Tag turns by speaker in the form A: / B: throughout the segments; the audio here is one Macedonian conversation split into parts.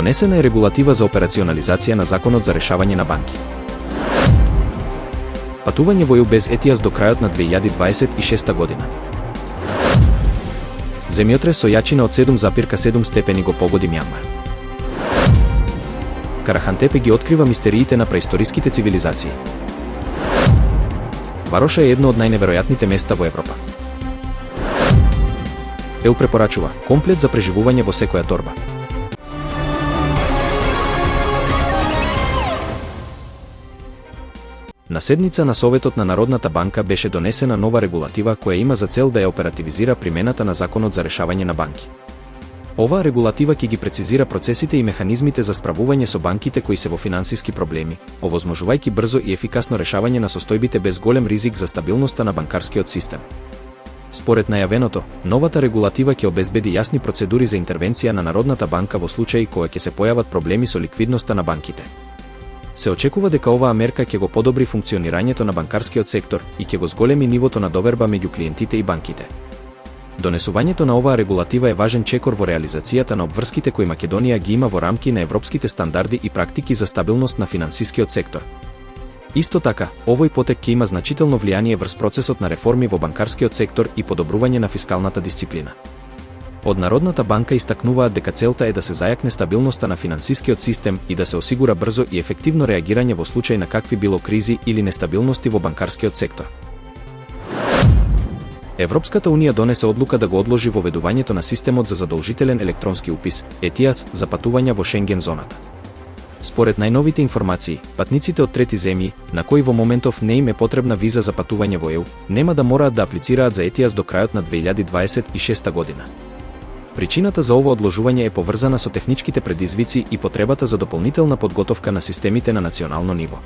A: Донесена е регулатива за операционализација на законот за решавање на банки. Патување во ЕУ без ETIAS до крајот на 2026 година. Земјотрес со јачина од 7,7 степени го погоди Мјанмар. Карахантепе ги открива мистериите на преисториските цивилизации. Вароша е едно од најневеројатните места во Европа. ЕУ препорачува комплет за преживување во секоја торба. На седница на Советот на Народната банка беше донесена нова регулатива која има за цел да ја оперативизира примената на законот за решавање на банки. Оваа регулатива ќе ги прецизира процесите и механизмите за справување со банките кои се во финансиски проблеми, овозможувајќи брзо и ефикасно решавање на состојбите без голем ризик за стабилноста на банкарскиот систем. Според најавеното, новата регулатива ќе обезбеди јасни процедури за интервенција на Народната банка во случаи кога ќе се појават проблеми со ликвидноста на банките. Се очекува дека оваа мерка ќе го подобри функционирањето на банкарскиот сектор и ќе го зголеми нивото на доверба меѓу клиентите и банките. Донесувањето на оваа регулатива е важен чекор во реализацијата на обврските кои Македонија ги има во рамки на европските стандарди и практики за стабилност на финансискиот сектор. Исто така, овој потек ќе има значително влијание врз процесот на реформи во банкарскиот сектор и подобрување на фискалната дисциплина. Од Народната банка истакнуваат дека целта е да се зајакне стабилноста на финансискиот систем и да се осигура брзо и ефективно реагирање во случај на какви било кризи или нестабилности во банкарскиот сектор. Европската унија донесе одлука да го одложи воведувањето на системот за задолжителен електронски упис, ETIAS, за патувања во Шенген зоната. Според најновите информации, патниците од трети земји, на кои во моментов не им е потребна виза за патување во ЕУ, нема да мораат да аплицираат за ETIAS до крајот на 2026 година. Причината за ово одложување е поврзана со техничките предизвици и потребата за дополнителна подготовка на системите на национално ниво.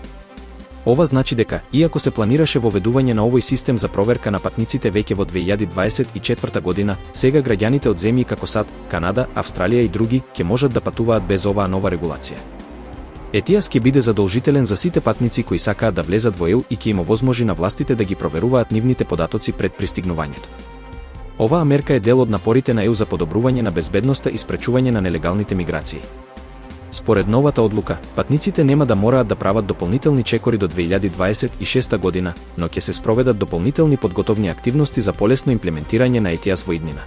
A: Ова значи дека, иако се планираше воведување на овој систем за проверка на патниците веќе во 2024 година, сега граѓаните од земји како САД, Канада, Австралија и други ќе можат да патуваат без оваа нова регулација. ETIAS ќе биде задолжителен за сите патници кои сакаат да влезат во ЕУ и ќе им овозможи на властите да ги проверуваат нивните податоци пред пристигнувањето. Оваа мерка е дел од напорите на ЕУ за подобрување на безбедноста и спречување на нелегалните миграции. Според новата одлука, патниците нема да мораат да прават дополнителни чекори до 2026 година, но ќе се спроведат дополнителни подготовни активности за полесно имплементирање на ETIAS во иднина.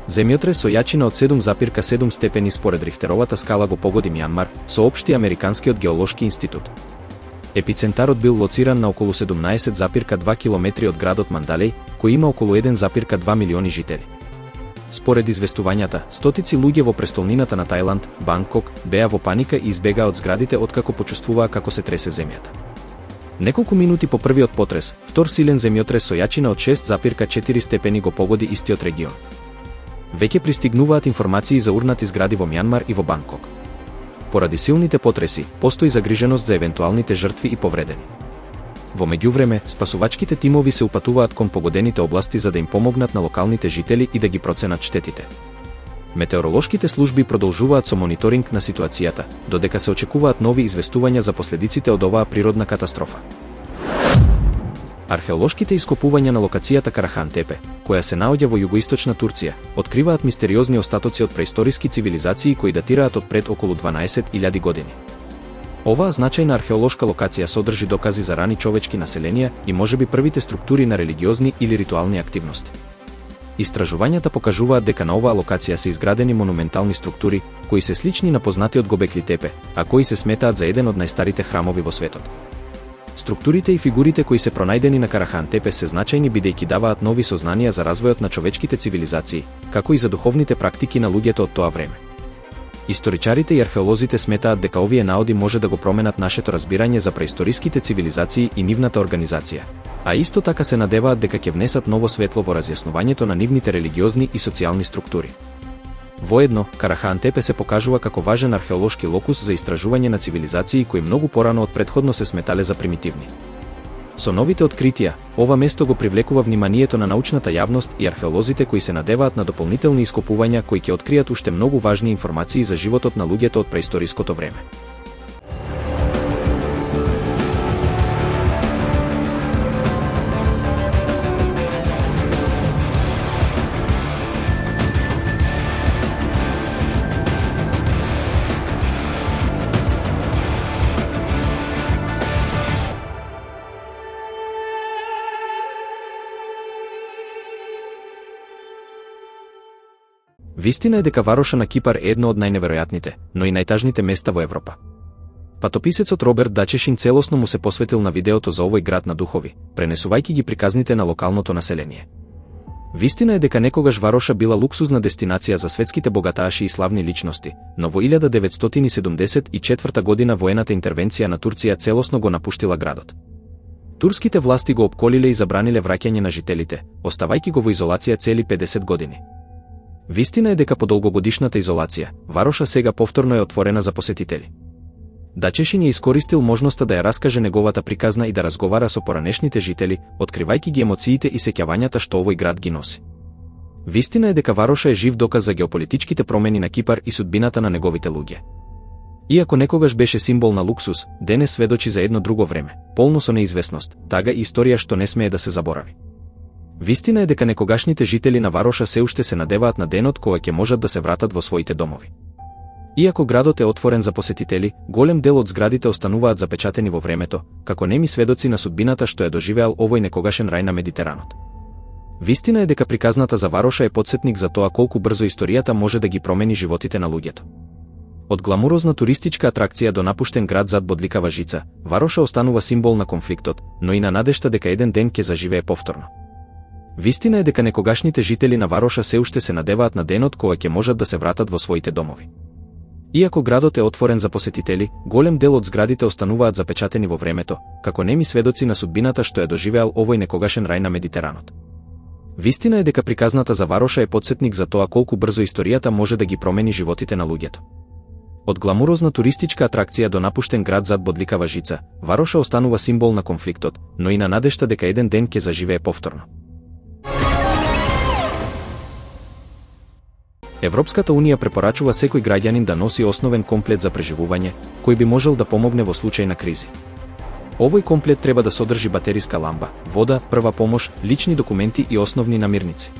A: Земјотрес со јачина од 7,7 степени според Рихтеровата скала го погоди Мјанмар, соопшти Американскиот геолошки институт. Епицентарот бил лоциран на околу 17,2 км од градот Мандалеј, кој има околу 1,2 милиони жители. Според известувањата, стотици луѓе во престолнината на Тајланд, Банкок, беа во паника и избегаа од зградите откако почувствуваа како се тресе земјата. Неколку минути по првиот потрес, втор силен земјотрес со јачина од 6,4 степени го погоди истиот регион. Веќе пристигнуваат информации за урнати згради во Мјанмар и во Банкок. Поради силните потреси, постои загриженост за евентуалните жртви и повредени. Во меѓувреме, спасувачките тимови се упатуваат кон погодените области за да им помогнат на локалните жители и да ги проценат штетите. Метеоролошките служби продолжуваат со мониторинг на ситуацијата, додека се очекуваат нови известувања за последиците од оваа природна катастрофа. Археолошките ископувања на локацијата Карахантепе, која се наоѓа во југоисточна Турција, откриваат мистериозни остатоци од преисториски цивилизации кои датираат од пред околу 12.000 години. Оваа значајна археолошка локација содржи докази за рани човечки населенија и можеби првите структури на религиозни или ритуални активности. Истражувањата покажуваат дека на оваа локација се изградени монументални структури, кои се слични на познатиот Гобекли Тепе, а кои се сметаат за еден од најстарите храмови во светот. Структурите и фигурите кои се пронајдени на Карахантепе се значајни бидејќи даваат нови сознанија за развојот на човечките цивилизации, како и за духовните практики на луѓето од тоа време. Историчарите и археолозите сметаат дека овие наоди може да го променат нашето разбирање за преисториските цивилизации и нивната организација, а исто така се надеваат дека ќе внесат ново светло во разјаснувањето на нивните религиозни и социјални структури. Воедно, Карахантепе се покажува како важен археолошки локус за истражување на цивилизации кои многу порано од претходно се сметале за примитивни. Со новите откритија, ова место го привлекува вниманието на научната јавност и археолозите кои се надеваат на дополнителни ископувања кои ќе откријат уште многу важни информации за животот на луѓето од преисториското време. Вистина е дека Вароша на Кипар е едно од најневеројатните, но и најтажните места во Европа. Патописецот Роберт Дачешин целосно му се посветил на видеото за овој град на духови, пренесувајќи ги приказните на локалното население. Вистина е дека некогаш Вароша била луксузна дестинација за светските богаташи и славни личности, но во 1974 година воената интервенција на Турција целосно го напуштила градот. Турските власти го опколиле и забраниле враќање на жителите, оставајќи го во изолација цели 50 години. Вистина е дека по долгогодишната изолација, Вароша сега повторно е отворена за посетители. Дачешин ја искористил можноста да ја раскаже неговата приказна и да разговара со поранешните жители, откривајќи ги емоциите и сеќавањата што овој град ги носи. Вистина е дека Вароша е жив доказ за геополитичките промени на Кипар и судбината на неговите луѓе. Иако некогаш беше символ на луксус, денес сведочи за едно друго време, полно со неизвестност, тага и историја што не смее да се заборави. Вистина е дека некогашните жители на Вароша се уште се надеваат на денот кога ќе можат да се вратат во своите домови. Иако градот е отворен за посетители, голем дел од зградите остануваат запечатени во времето, како неми сведоци на судбината што е доживеал овој некогашен рај на Медитеранот. Вистина е дека приказната за Вароша е потсетник за тоа колку брзо историјата може да ги промени животите на луѓето. Од гламурозна туристичка атракција до напуштен град зад бодликава жица, Вароша останува символ на конфликтот, но и на надежта дека еден ден ќе заживее повторно. Вистина е дека некогашните жители на Вароша се уште се надеваат на денот кога ќе можат да се вратат во своите домови. Иако градот е отворен за посетители, голем дел од зградите остануваат запечатени во времето, како неми сведоци на судбината што е доживеал овој некогашен рај на Медитеранот. Вистина е дека приказната за Вароша е потсетник за тоа колку брзо историјата може да ги промени животите на луѓето. Од гламурозна туристичка атракција до напуштен град зад бодликава жица, Вароша останува символ на конфликтот, но и на надежта дека еден ден ќе заживее повторно. Европската унија препорачува секој граѓанин да носи основен комплет за преживување, кој би можел да помогне во случај на кризи. Овој комплет треба да содржи батериска ламба, вода, прва помош, лични документи и основни намирници.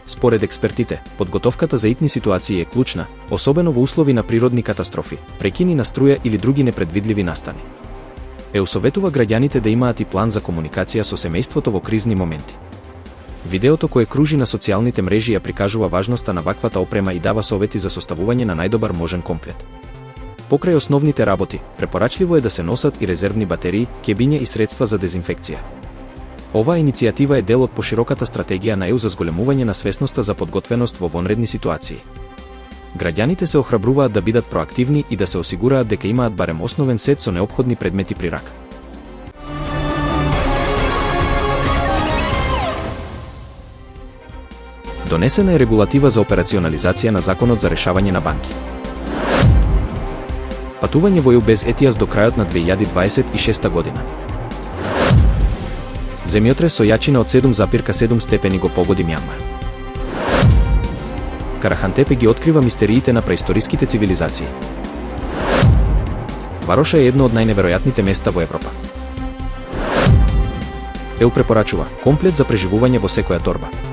A: Според експертите, подготовката за итни ситуации е клучна, особено во услови на природни катастрофи, прекини на струја или други непредвидливи настани. ЕУ советува граѓаните да имаат и план за комуникација со семејството во кризни моменти. Видеото кое кружи на социјалните мрежи ја прикажува важноста на ваквата опрема и дава совети за составување на најдобар можен комплет. Покрај основните работи, препорачливо е да се носат и резервни батерии, кебиња и средства за дезинфекција. Оваа иницијатива е дел од пошироката стратегија на ЕУ за зголемување на свесноста за подготвеност во вонредни ситуации. Граѓаните се охрабруваат да бидат проактивни и да се осигураат дека имаат барем основен сет со неопходни предмети при рака. Донесена е регулатива за операционализација на законот за решавање на банки. Патување во ЕУ без ETIAS до крајот на 2026 година. Земјотрес со јачина од 7,7 степени го погоди Мјанмар. Карахантепе ги открива мистериите на преисториските цивилизации. Вароша е едно од најневеројатните места во Европа. ЕУ препорачува комплет за преживување во секоја торба.